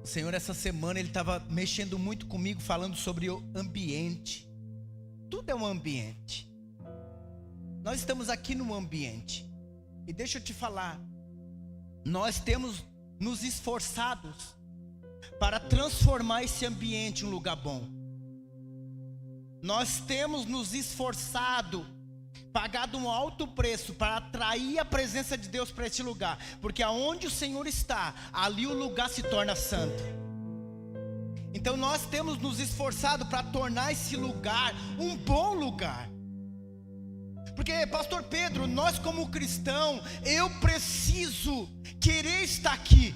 O Senhor, essa semana, Ele estava mexendo muito comigo, falando sobre o ambiente. Tudo é um ambiente. Nós estamos aqui num ambiente. E deixa eu te falar, nós temos nos esforçados para transformar esse ambiente em um lugar bom. Nós temos nos esforçado, pagado um alto preço para atrair a presença de Deus para esse lugar, porque aonde o Senhor está, ali o lugar se torna santo. Então nós temos nos esforçado para tornar esse lugar um bom lugar. Porque, pastor Pedro, nós como cristão, eu preciso querer estar aqui.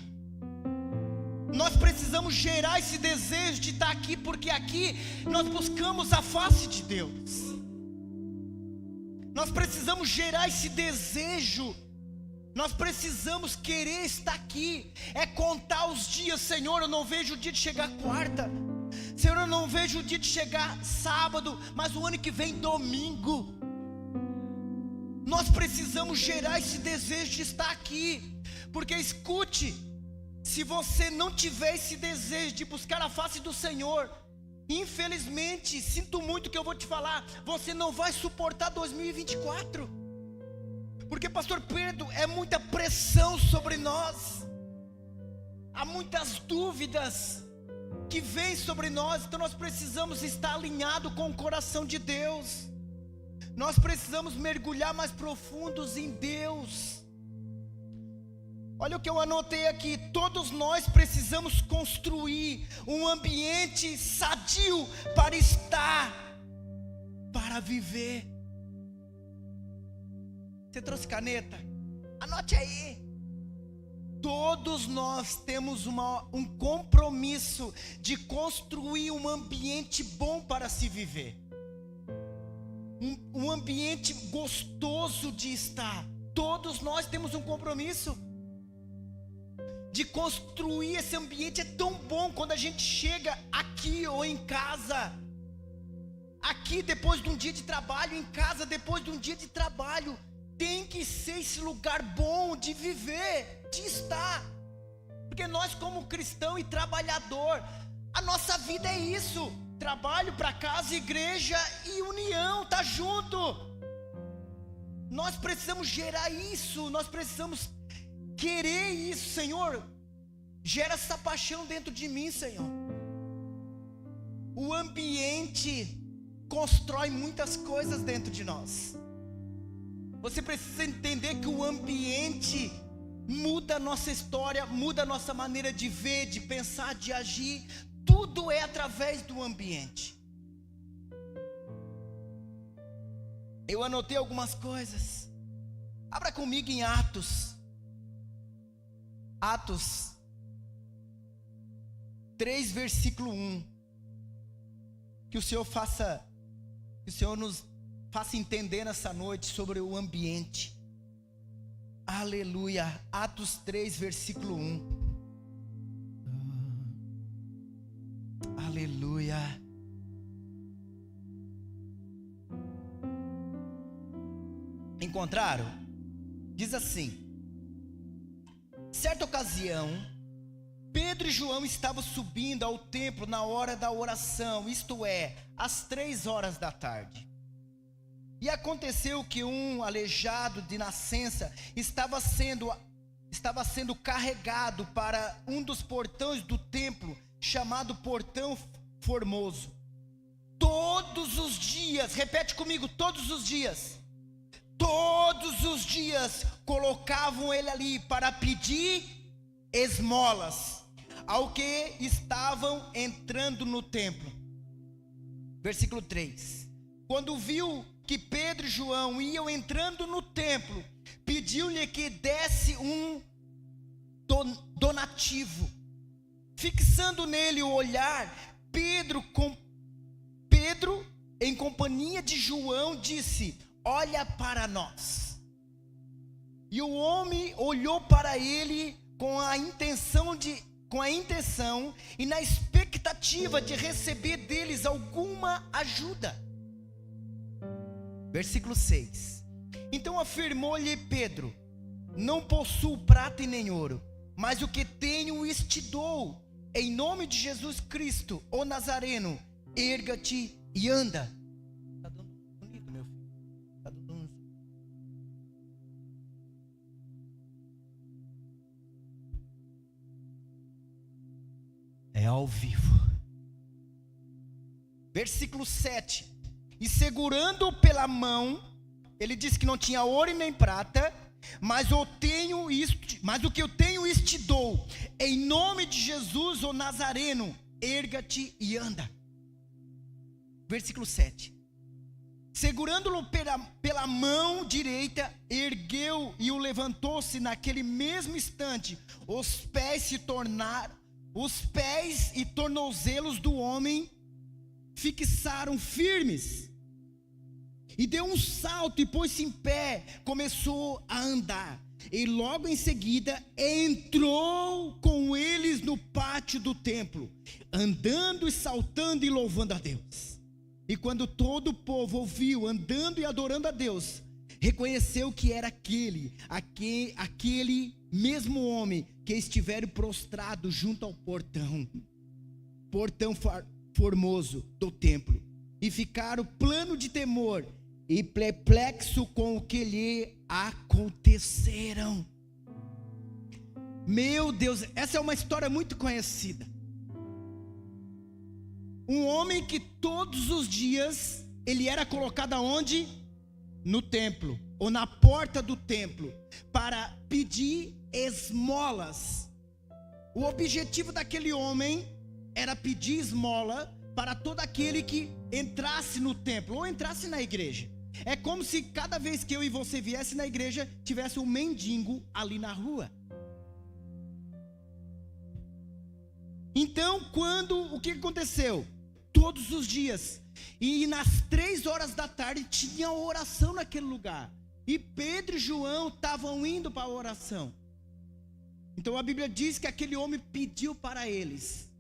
Nós precisamos gerar esse desejo de estar aqui, porque aqui nós buscamos a face de Deus. Nós precisamos gerar esse desejo. Nós precisamos querer estar aqui. É contar os dias. Senhor, eu não vejo o dia de chegar quarta. Senhor, eu não vejo o dia de chegar sábado, mas o ano que vem domingo. Nós precisamos gerar esse desejo de estar aqui. Porque escute, se você não tiver esse desejo de buscar a face do Senhor, infelizmente, sinto muito que eu vou te falar, você não vai suportar 2024. Porque, pastor Pedro, é muita pressão sobre nós. Há muitas dúvidas que vêm sobre nós. Então nós precisamos estar alinhados com o coração de Deus. Nós precisamos mergulhar mais profundos em Deus. Olha o que eu anotei aqui. Todos nós precisamos construir um ambiente sadio para estar, para viver. Você trouxe caneta? Anote aí. Todos nós temos um compromisso de construir um ambiente bom para se viver. Um ambiente gostoso de estar. Todos nós temos um compromisso de construir esse ambiente. É tão bom quando a gente chega aqui ou em casa. Aqui depois de um dia de trabalho, em casa depois de um dia de trabalho. Tem que ser esse lugar bom de viver, de estar. Porque nós como cristão e trabalhador, a nossa vida é isso. Trabalho para casa, igreja e união, tá junto. Nós precisamos gerar isso. Nós precisamos querer isso. Senhor, gera essa paixão dentro de mim, Senhor. O ambiente constrói muitas coisas dentro de nós. Você precisa entender que o ambiente muda a nossa história, muda a nossa maneira de ver, de pensar, de agir. Tudo é através do ambiente. Eu anotei algumas coisas. Abra comigo em Atos. Atos 3, versículo 1. Que o Senhor nos faça entender nessa noite sobre o ambiente. Aleluia. Atos 3, versículo 1. Aleluia. Encontraram? Diz assim: certa ocasião, Pedro e João estavam subindo ao templo na hora da oração, isto é, às 3 horas da tarde. E aconteceu que um aleijado de nascença estava sendo carregado para um dos portões do templo, chamado Portão Formoso. Todos os dias, repete comigo, todos os dias colocavam ele ali para pedir esmolas ao que estavam entrando no templo. Versículo 3. Quando viu que Pedro e João iam entrando no templo, pediu-lhe que desse um donativo. Fixando nele o olhar, Pedro, em companhia de João, disse: olha para nós. E o homem olhou para ele com a intenção e na expectativa de receber deles alguma ajuda. Versículo 6. Então afirmou-lhe Pedro: não possuo prata e nem ouro, mas o que tenho isto te dou. em nome de Jesus Cristo, o Nazareno, erga-te e anda. Está dando bonito, meu filho. Está dando... É ao vivo. Versículo 7. E segurando-o pela mão, ele disse que não tinha ouro e nem prata, mas o que eu tenho isto te dou. Em nome de Jesus, o Nazareno, erga-te e anda. Versículo 7. Segurando-o pela mão direita, ergueu e o levantou-se naquele mesmo instante. Os pés e tornozelos do homem fixaram firmes. E deu um salto e pôs-se em pé, começou a andar. E logo em seguida entrou com eles no pátio do templo, andando e saltando e louvando a Deus. E quando todo o povo ouviu andando e adorando a Deus, reconheceu que era aquele mesmo homem que estivera prostrado junto ao portão formoso do templo. E ficaram plano de temor e perplexo com o que lhe aconteceram. Meu Deus, essa é uma história muito conhecida. Um homem que todos os dias ele era colocado aonde? No templo, ou na porta do templo, para pedir esmolas. O objetivo daquele homem era pedir esmola para todo aquele que entrasse no templo ou entrasse na igreja. É como se cada vez que eu e você viesse na igreja, tivesse um mendigo ali na rua. Então, o que aconteceu? Todos os dias, e nas 3 horas da tarde, tinha oração naquele lugar. E Pedro e João estavam indo para a oração. Então a Bíblia diz que aquele homem pediu para eles: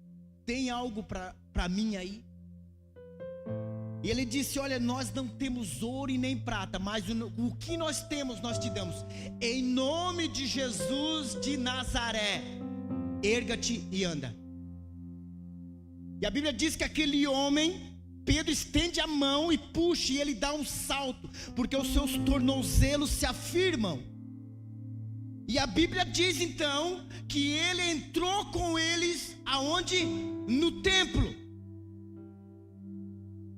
tem algo para mim aí? E ele disse: olha, nós não temos ouro e nem prata, mas o que nós temos nós te damos. Em nome de Jesus de Nazaré, erga-te e anda. E a Bíblia diz que aquele homem, Pedro estende a mão e puxa, e ele dá um salto, porque os seus tornozelos se afirmam. E a Bíblia diz então que ele entrou com eles aonde? No templo.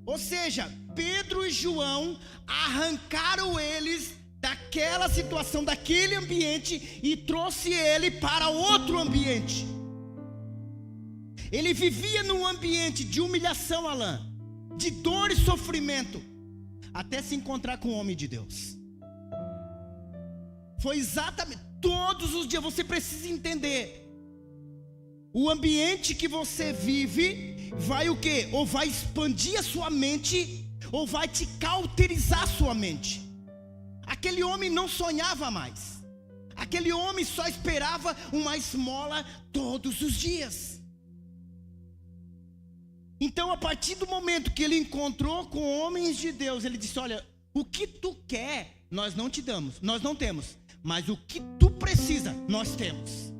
Ou seja, Pedro e João arrancaram eles daquela situação, daquele ambiente, e trouxe ele para outro ambiente. Ele vivia num ambiente de humilhação, Alain, de dor e sofrimento, até se encontrar com o homem de Deus. Foi exatamente, todos os dias você precisa entender. O ambiente que você vive vai o quê? Ou vai expandir a sua mente, ou vai te cauterizar a sua mente. Aquele homem não sonhava mais. Aquele homem só esperava uma esmola todos os dias. Então, a partir do momento que ele encontrou com homens de Deus, ele disse: olha, o que tu quer, nós não te damos, nós não temos, mas o que tu precisa, nós temos.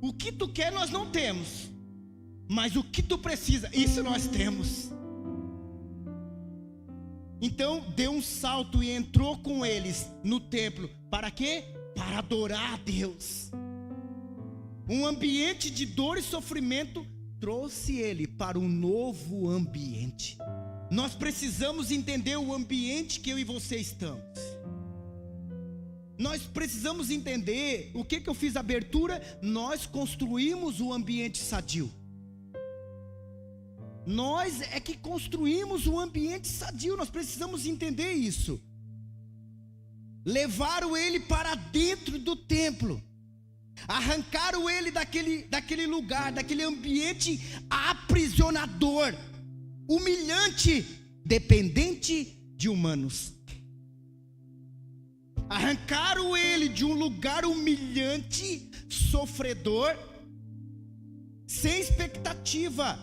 O que tu quer, nós não temos, mas o que tu precisa, isso nós temos. Então, deu um salto e entrou com eles no templo. Para quê? Para adorar a Deus. Um ambiente de dor e sofrimento trouxe ele para um novo ambiente. Nós precisamos entender o ambiente que eu e você estamos. Nós precisamos entender o que eu fiz a abertura. Nós construímos o ambiente sadio. Nós é que construímos o ambiente sadio. Nós precisamos entender isso. Levaram ele para dentro do templo. Arrancaram ele daquele lugar, daquele ambiente aprisionador, humilhante, dependente de humanos. Arrancaram ele de um lugar humilhante, sofredor, sem expectativa,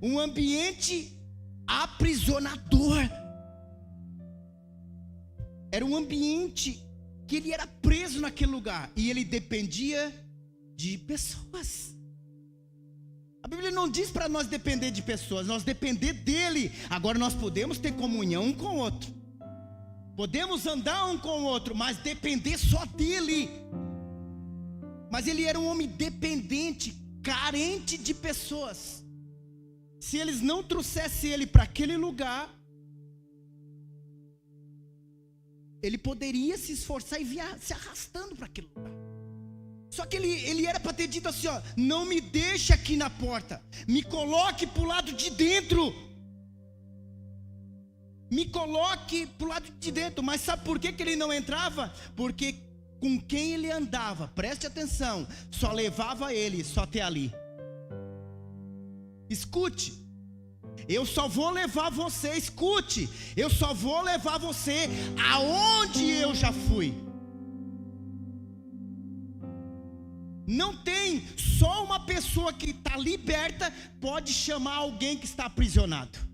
um ambiente aprisionador. Era um ambiente que ele era preso naquele lugar, e ele dependia de pessoas. A Bíblia não diz para nós depender de pessoas, nós depender dele. Agora nós podemos ter comunhão um com o outro, podemos andar um com o outro, mas depender só dele. Mas ele era um homem dependente, carente de pessoas. Se eles não trouxessem ele para aquele lugar, ele poderia se esforçar e vir se arrastando para aquele lugar. Só que ele era para ter dito assim, ó, não me deixe aqui na porta, me coloque para o lado de dentro. Me coloque para o lado de dentro. Mas sabe por que ele não entrava? Porque com quem ele andava, preste atenção, só levava ele só até ali. Escute, eu só vou levar você, escute, eu só vou levar você aonde eu já fui. Não tem, só uma pessoa que está liberta pode chamar alguém que está aprisionado.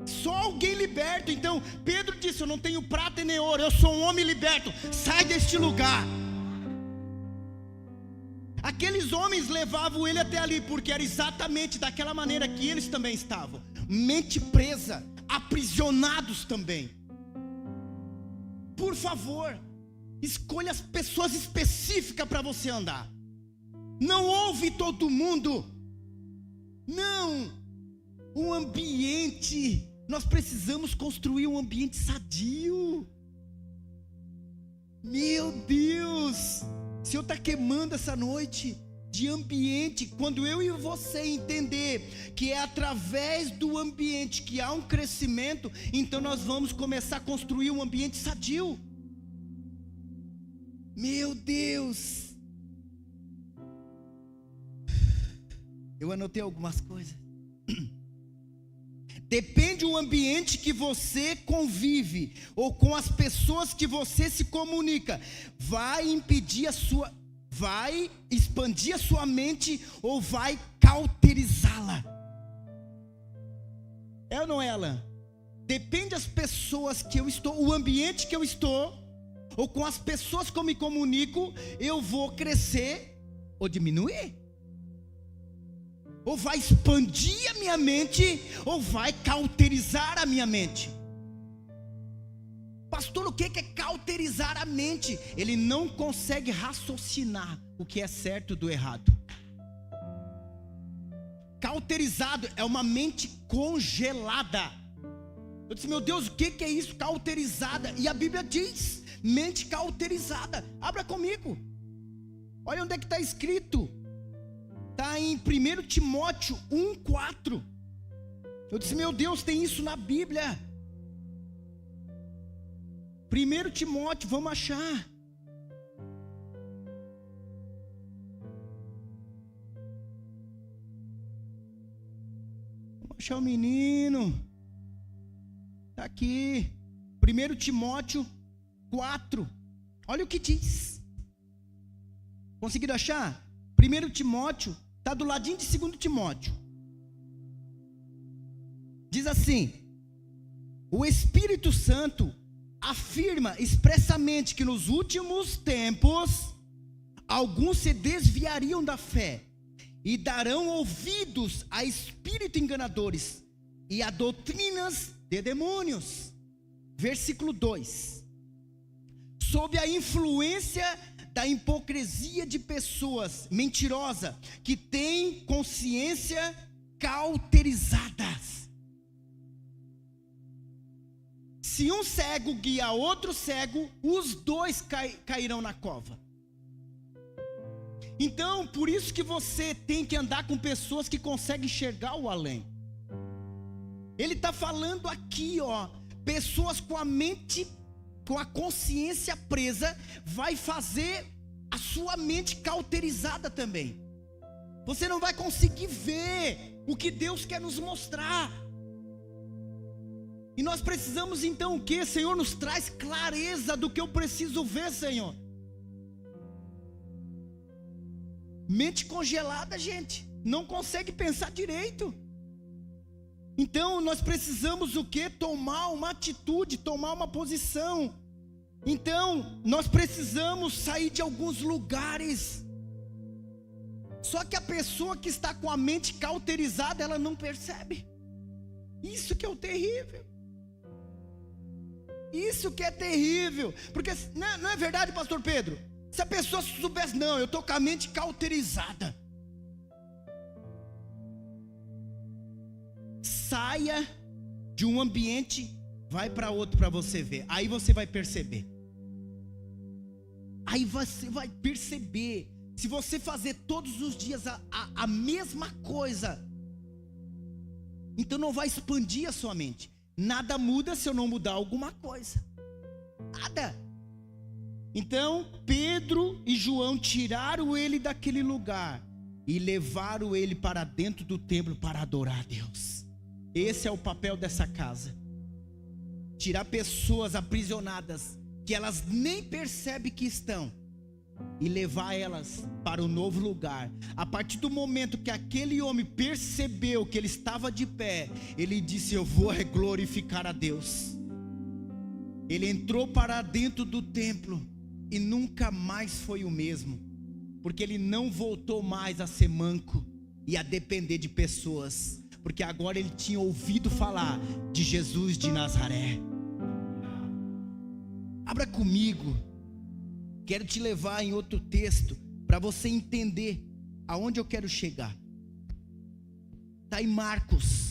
Só alguém liberto. Então Pedro disse, eu não tenho prata e nem ouro, eu sou um homem liberto, sai deste lugar. Aqueles homens levavam ele até ali, porque era exatamente daquela maneira que eles também estavam, mente presa, aprisionados também. Por favor, escolha as pessoas específicas para você andar. Não ouve todo mundo. Não. Um ambiente, nós precisamos construir um ambiente sadio. Meu Deus, o Senhor está queimando essa noite de ambiente. Quando eu e você entender que é através do ambiente que há um crescimento, então nós vamos começar a construir um ambiente sadio. Meu Deus, eu anotei algumas coisas. Depende do ambiente que você convive, ou com as pessoas que você se comunica, vai expandir a sua mente, ou vai cauterizá-la. É ou não é, Alan? Depende das pessoas que eu estou, o ambiente que eu estou, ou com as pessoas que eu me comunico, eu vou crescer ou diminuir. Ou vai expandir a minha mente, ou vai cauterizar a minha mente. Pastor, o que é cauterizar a mente? Ele não consegue raciocinar o que é certo do errado. Cauterizado é uma mente congelada. Eu disse, meu Deus, o que é isso? Cauterizada. E a Bíblia diz, mente cauterizada. Abra comigo. Olha onde é que está escrito. Está em 1 Timóteo 1,4. Eu disse, meu Deus, tem isso na Bíblia. 1 Timóteo, vamos achar. Vamos achar o menino. Está aqui. 1 Timóteo 4. Olha o que diz. Conseguiram achar? 1 Timóteo, está do ladinho de 2 Timóteo. Diz assim: o Espírito Santo afirma expressamente que nos últimos tempos alguns se desviariam da fé e darão ouvidos a espíritos enganadores e a doutrinas de demônios. Versículo 2: sob a influência da hipocrisia de pessoas mentirosas que têm consciência cauterizadas. Se um cego guia outro cego, os dois cairão na cova. Então, por isso que você tem que andar com pessoas que conseguem enxergar o além. Ele está falando aqui, ó, pessoas com a mente, com a consciência presa, vai fazer a sua mente cauterizada também. Você não vai conseguir ver o que Deus quer nos mostrar. E nós precisamos então o que? Senhor, nos traz clareza do que eu preciso ver, Senhor. Mente congelada, gente, não consegue pensar direito. Então nós precisamos o que? Tomar uma atitude, tomar uma posição. Então nós precisamos sair de alguns lugares Só que a pessoa que está com a mente cauterizada, ela não percebe. Isso que é o terrível. Isso que é terrível. Porque não é verdade, pastor Pedro? Se a pessoa soubesse, não, eu estou com a mente cauterizada. Saia de um ambiente, vai para outro para você ver. Aí você vai perceber. Aí você vai perceber. Se você fazer todos os dias a mesma coisa, então não vai expandir a sua mente. Nada muda se eu não mudar alguma coisa. Nada. Então Pedro e João tiraram ele daquele lugar e levaram ele para dentro do templo para adorar a Deus. Esse é o papel dessa casa. Tirar pessoas aprisionadas, que elas nem percebem que estão, e levar elas para um novo lugar. A partir do momento que aquele homem percebeu que ele estava de pé, ele disse: eu vou glorificar a Deus. Ele entrou para dentro do templo e nunca mais foi o mesmo, porque ele não voltou mais a ser manco e a depender de pessoas, porque agora ele tinha ouvido falar de Jesus de Nazaré. Abra comigo, quero te levar em outro texto, para você entender aonde eu quero chegar. Está em Marcos.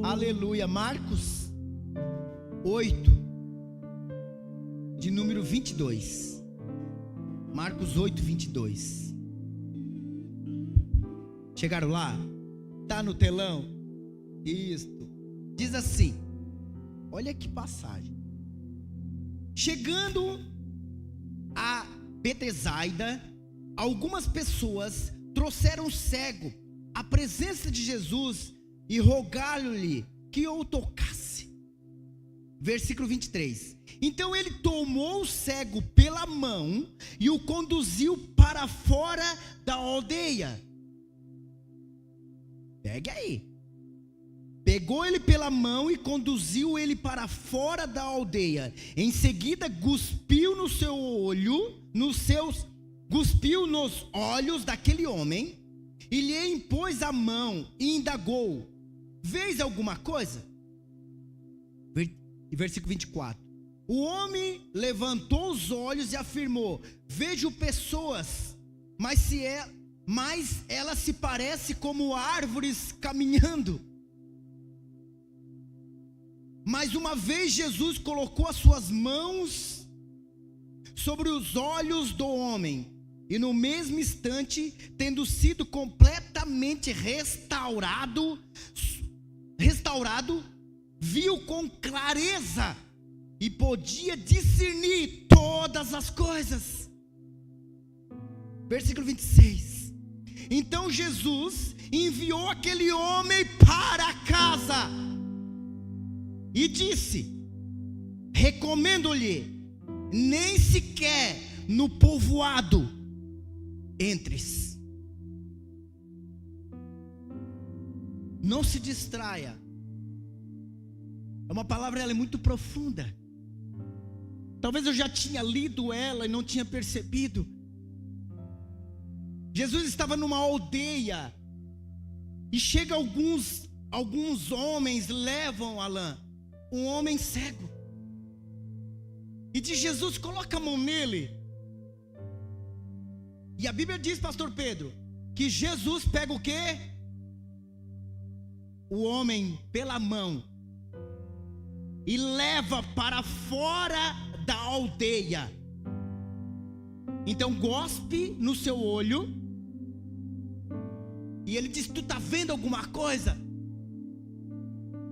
Aleluia. Marcos 8, de número 22. Marcos 8, 22. Chegaram lá? Está no telão? Isto. Diz assim, olha que passagem. Chegando a Betsaida, algumas pessoas trouxeram um cego à presença de Jesus e rogaram-lhe que o tocasse. Versículo 23. Então ele tomou o cego pela mão e o conduziu para fora da aldeia. Pegue aí. Pegou ele pela mão e conduziu ele para fora da aldeia. Em seguida cuspiu no seu olho, cuspiu nos olhos daquele homem e lhe impôs a mão e indagou: vês alguma coisa? Versículo 24. O homem levantou os olhos e afirmou: vejo pessoas, mas elas se parecem como árvores caminhando. Mais uma vez Jesus colocou as suas mãos sobre os olhos do homem, e no mesmo instante, tendo sido completamente restaurado, viu com clareza e podia discernir todas as coisas. Versículo 26. Então Jesus enviou aquele homem para casa e disse: recomendo-lhe, nem sequer no povoado entres. Não se distraia. É uma palavra, ela é muito profunda. Talvez eu já tinha lido ela e não tinha percebido. Jesus estava numa aldeia e chega alguns homens, levam Alain, um homem cego, e diz: Jesus, coloca a mão nele. E a Bíblia diz, pastor Pedro, que Jesus pega o quê? O homem pela mão e leva para fora da aldeia. Então gospe no seu olho E ele diz: tu está vendo alguma coisa?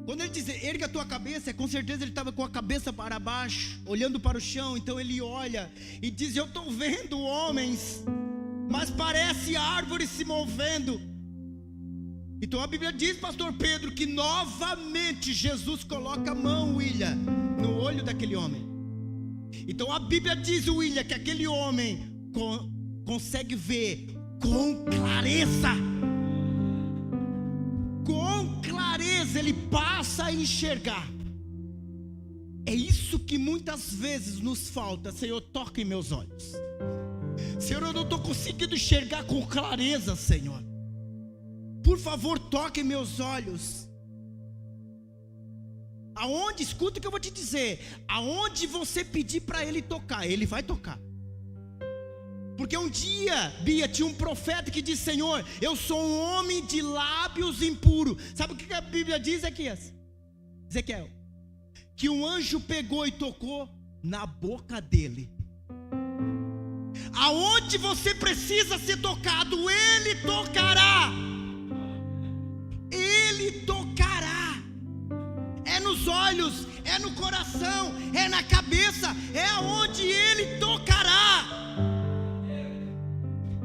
Quando ele diz: erga a tua cabeça, com certeza ele estava com a cabeça para baixo, olhando para o chão. Então ele olha e diz: eu estou vendo homens, mas parece árvores se movendo. Então a Bíblia diz, pastor Pedro, que novamente Jesus coloca a mão, William, no olho daquele homem. Então a Bíblia diz, William, que aquele homem consegue ver com clareza. Com clareza ele passa a enxergar. É isso que muitas vezes nos falta. Senhor, toca em meus olhos. Senhor, eu não estou conseguindo enxergar com clareza, Senhor. Por favor, toque em meus olhos. Aonde, escuta o que eu vou te dizer, aonde você pedir para ele tocar, ele vai tocar. Porque um dia, Bia, tinha um profeta que disse: Senhor, eu sou um homem de lábios impuros. Sabe o que a Bíblia diz, Ezequiel? Que um anjo pegou e tocou na boca dele. Aonde você precisa ser tocado, ele tocará. Ele tocará. É nos olhos, é no coração, é na cabeça, é aonde ele tocará.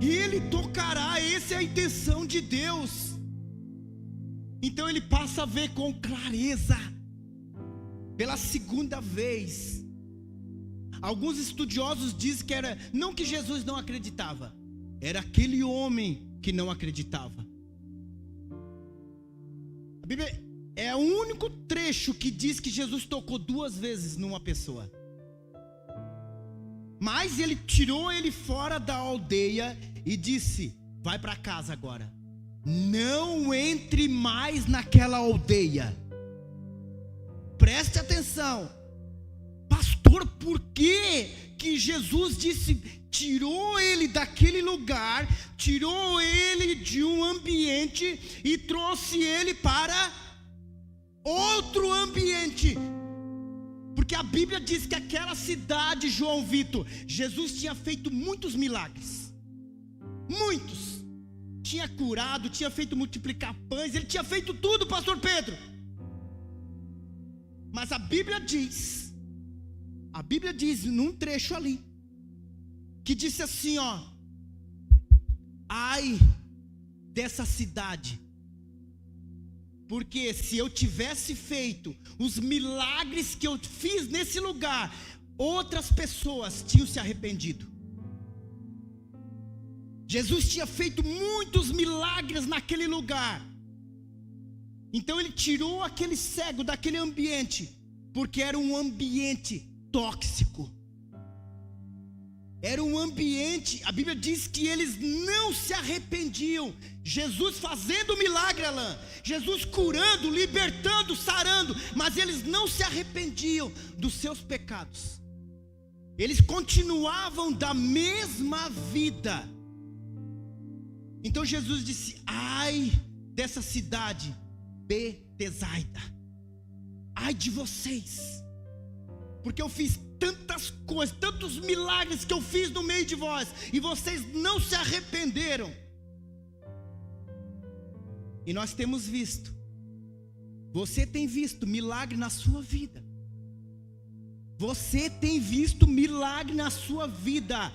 E ele tocará, essa é a intenção de Deus. Então ele passa a ver com clareza. Pela segunda vez. Alguns estudiosos dizem que era, não que Jesus não acreditava, era aquele homem que não acreditava. A Bíblia é o único trecho que diz que Jesus tocou 2 vezes numa pessoa. Mas ele tirou ele fora da aldeia e disse: vai para casa agora, não entre mais naquela aldeia. Preste atenção, pastor, por que Jesus disse, tirou ele daquele lugar, tirou ele de um ambiente e trouxe ele para outro ambiente? Porque a Bíblia diz que aquela cidade, João Vitor, Jesus tinha feito muitos milagres. Muitos. Tinha curado, tinha feito multiplicar pães, ele tinha feito tudo, pastor Pedro. Mas a Bíblia diz num trecho ali, que disse assim, ó: ai dessa cidade, porque se eu tivesse feito os milagres que eu fiz nesse lugar, outras pessoas tinham se arrependido. Jesus tinha feito muitos milagres naquele lugar. Então ele tirou aquele cego daquele ambiente, porque era um ambiente tóxico. Era um ambiente, a Bíblia diz que eles não se arrependiam. Jesus fazendo milagre, Alain, Jesus curando, libertando, sarando, mas eles não se arrependiam dos seus pecados. Eles continuavam da mesma vida. Então Jesus disse: ai dessa cidade Betsaida, ai de vocês, porque eu fiz tantas coisas, tantos milagres que eu fiz no meio de vós, e vocês não se arrependeram. E nós temos visto, você tem visto milagre na sua vida. Você tem visto milagre na sua vida.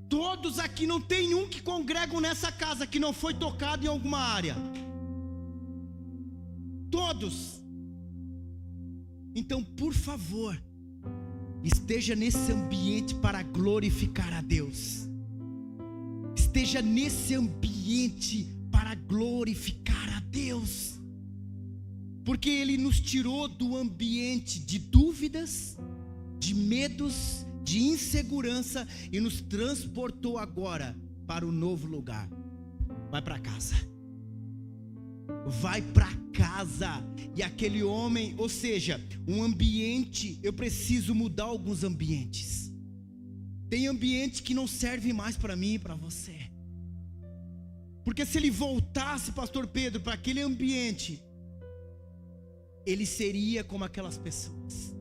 Todos aqui, não tem um que congregam nessa casa que não foi tocado em alguma área. Todos. Então, por favor, esteja nesse ambiente para glorificar a Deus. Esteja nesse ambiente para glorificar a Deus. Porque Ele nos tirou do ambiente de dúvidas, de medos, de insegurança, e nos transportou agora para um novo lugar. Vai para casa. Vai para casa. E aquele homem, ou seja, um ambiente, eu preciso mudar alguns ambientes. Tem ambiente que não serve mais para mim e para você. Porque se ele voltasse, pastor Pedro, para aquele ambiente, ele seria como aquelas pessoas.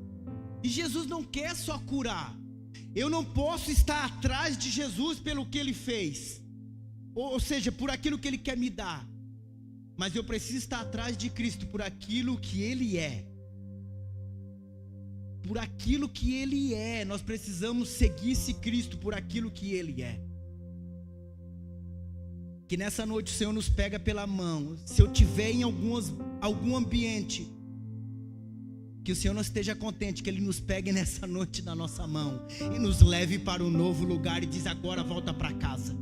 E Jesus não quer só curar. Eu não posso estar atrás de Jesus pelo que ele fez. ou seja, por aquilo que Ele quer me dar. Mas eu preciso estar atrás de Cristo por aquilo que Ele é. Por aquilo que Ele é. Nós precisamos seguir esse Cristo por aquilo que Ele é. Que nessa noite o Senhor nos pega pela mão. Se eu estiver em algum ambiente, que o Senhor não esteja contente, que Ele nos pegue nessa noite na nossa mão e nos leve para um novo lugar e diz: agora volta para casa.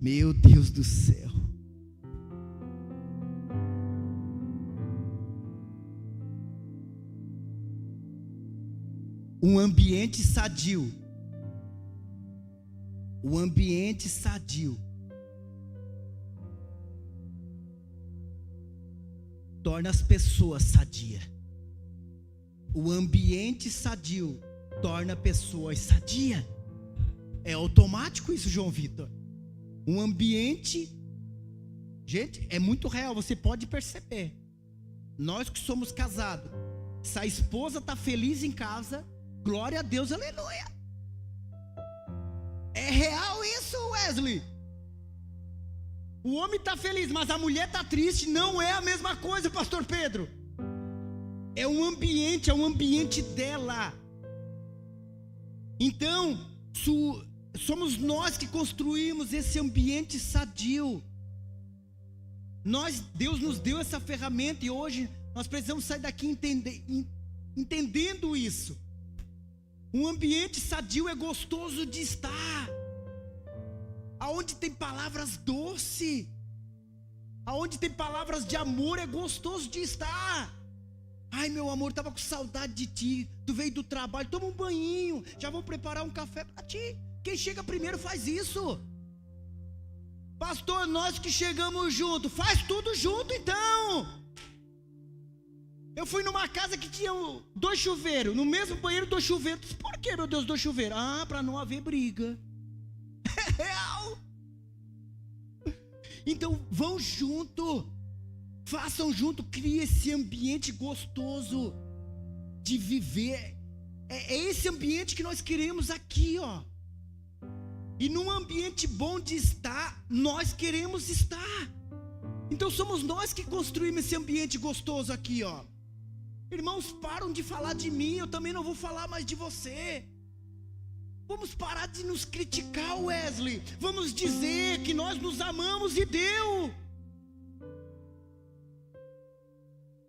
Meu Deus do céu. Um ambiente sadio. O ambiente sadio torna as pessoas sadias. O ambiente sadio torna pessoas sadias. É automático isso, João Vitor. Um ambiente, gente, é muito real, você pode perceber. Nós que somos casados, se a esposa está feliz em casa, glória a Deus, aleluia. É real isso, Wesley. O homem está feliz, mas a mulher está triste. Não é a mesma coisa, pastor Pedro. É um ambiente dela. Então, somos nós que construímos esse ambiente sadio. Deus nos deu essa ferramenta e hoje nós precisamos sair daqui entendendo isso. Um ambiente sadio é gostoso de estar. Aonde tem palavras doces, aonde tem palavras de amor, é gostoso de estar. Ai, meu amor, estava com saudade de ti. Tu veio do trabalho, toma um banhinho, já vou preparar um café para ti. Quem chega primeiro faz isso. Pastor, nós que chegamos junto, faz tudo junto então. Eu fui numa casa que tinha 2 chuveiros, no mesmo banheiro 2 chuveiros. Por que, meu Deus, 2 chuveiros? Ah, para não haver briga. É real. Então vão junto, façam junto, crie esse ambiente gostoso de viver. É esse ambiente que nós queremos aqui, ó. E num ambiente bom de estar, nós queremos estar. Então somos nós que construímos esse ambiente gostoso aqui, ó. Irmãos, param de falar de mim, eu também não vou falar mais de você. Vamos parar de nos criticar, Wesley. Vamos dizer que nós nos amamos e deu.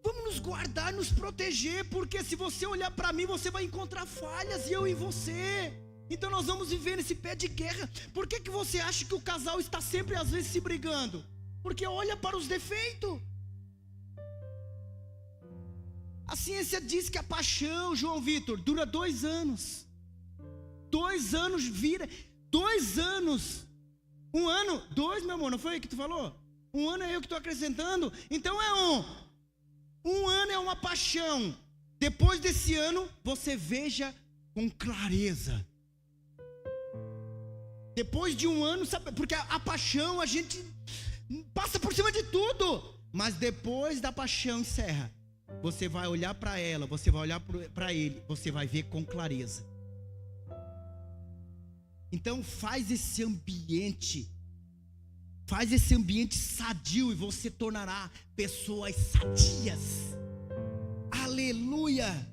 Vamos nos guardar, nos proteger, porque se você olhar para mim, você vai encontrar falhas e eu em você. Então nós vamos viver nesse pé de guerra. Por que você acha que o casal está sempre às vezes se brigando? Porque olha para os defeitos. A ciência diz que a paixão, João Vitor, dura 2 anos. 2 anos vira, 2 anos. 1 ano, 2, meu amor, não foi aí que tu falou? 1 ano é eu que estou acrescentando. Então é 1 ano é uma paixão. Depois desse ano, você veja com clareza. Depois de 1 ano, sabe, porque a paixão a gente passa por cima de tudo. Mas depois da paixão encerra. Você vai olhar para ela, você vai olhar para ele, você vai ver com clareza. Então faz esse ambiente sadio e você tornará pessoas sadias. Aleluia!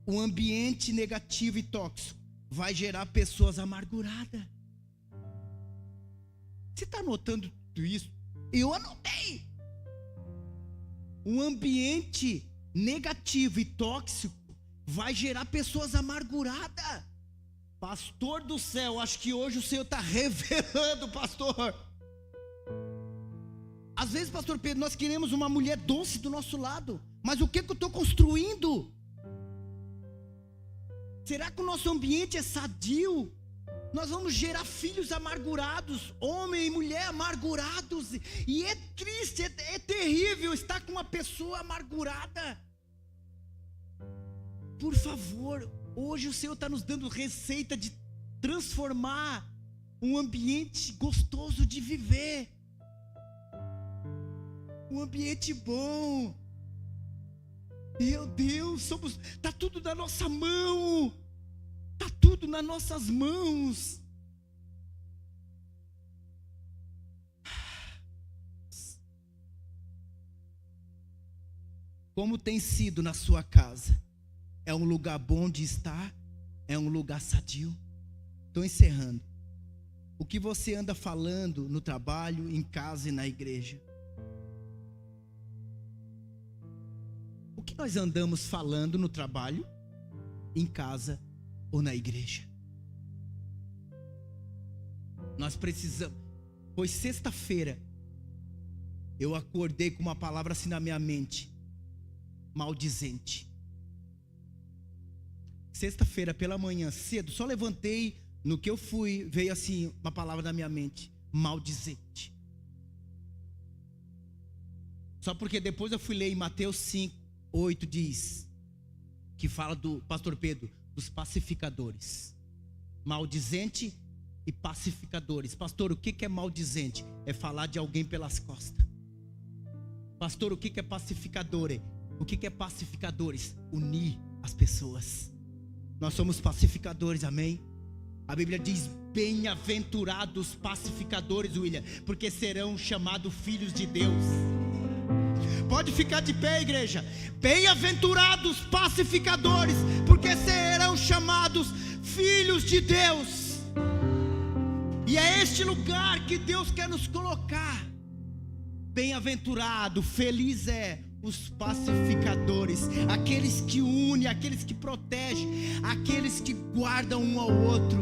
O ambiente negativo e tóxico vai gerar pessoas amarguradas. Você está anotando tudo isso? Eu anotei. Um ambiente negativo e tóxico vai gerar pessoas amarguradas. Pastor do céu, acho que hoje o Senhor está revelando, pastor. Às vezes, pastor Pedro, nós queremos uma mulher doce do nosso lado, mas o que eu estou construindo? Será que o nosso ambiente é sadio? Nós vamos gerar filhos amargurados, homem e mulher amargurados, e é triste, é terrível estar com uma pessoa amargurada. Por favor, hoje o Senhor está nos dando receita de transformar um ambiente gostoso de viver, um ambiente bom. Meu Deus, está tudo na nossa mão. nas nossas mãos. Como tem sido na sua casa? É um lugar bom de estar? É um lugar sadio? Estou encerrando. O que você anda falando no trabalho, em casa e na igreja? O que nós andamos falando no trabalho, em casa ou na igreja? Nós precisamos. Pois sexta-feira eu acordei com uma palavra assim na minha mente: maldizente. Sexta-feira pela manhã cedo, só levantei, no que eu fui, veio assim uma palavra na minha mente: maldizente. Só porque depois eu fui ler em Mateus 5:8, diz, que fala do pastor Pedro, dos pacificadores. Maldizente e pacificadores. Pastor, o que é maldizente? É falar de alguém pelas costas. Pastor, o que é pacificador? O que é pacificadores? Unir as pessoas. Nós somos pacificadores, amém? A Bíblia diz: bem-aventurados pacificadores, William, porque serão chamados filhos de Deus. Pode ficar de pé, igreja. Bem-aventurados pacificadores, porque serão chamados filhos de Deus. E é este lugar que Deus quer nos colocar. Bem-aventurado, feliz é os pacificadores, aqueles que unem, aqueles que protegem, aqueles que guardam um ao outro.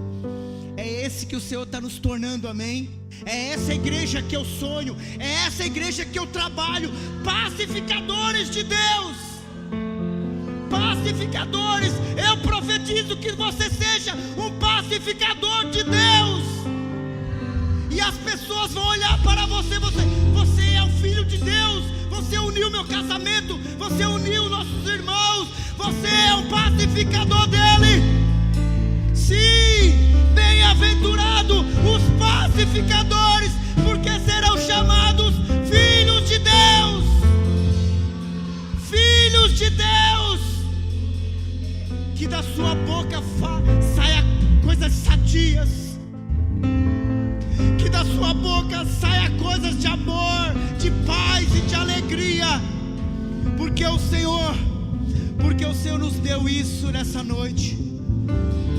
É esse que o Senhor está nos tornando, amém? É essa igreja que eu sonho, é essa igreja que eu trabalho. Pacificadores de Deus. Pacificadores. Eu profetizo que você seja um pacificador de Deus. E as pessoas vão olhar para você. Você é o filho de Deus. Você uniu meu casamento. Você uniu nossos irmãos. Você é um pacificador dele. Sim. Bem-aventurado os pacificadores, porque serão chamados filhos de Deus. Filhos de Deus. Que da sua boca saia coisas sadias. Que da sua boca saia coisas de amor, de paz e de alegria. Porque o Senhor nos deu isso nessa noite.